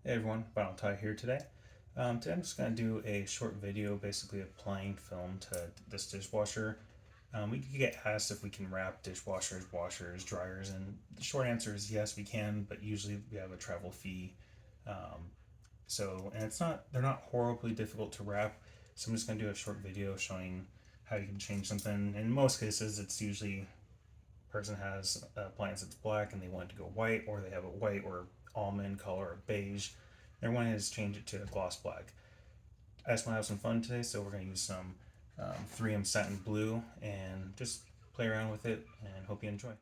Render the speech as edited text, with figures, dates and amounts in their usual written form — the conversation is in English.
Hey everyone, VinylTy here today. Today I'm just going to do a short video basically applying film to this dishwasher. We get asked if we can wrap dishwashers, washers, dryers, and the short answer is yes, we can, but usually we have a travel fee. Um, and they're not horribly difficult to wrap. So I'm just going to do a short video showing how you can change something. In most cases, it's usually person has an appliance that's black and they want it to go white, or they have a white or almond color or beige. Their one is change it to a gloss black. I just want to have some fun today, so we're going to use some 3M Satin Blue and just play around with it and hope you enjoy.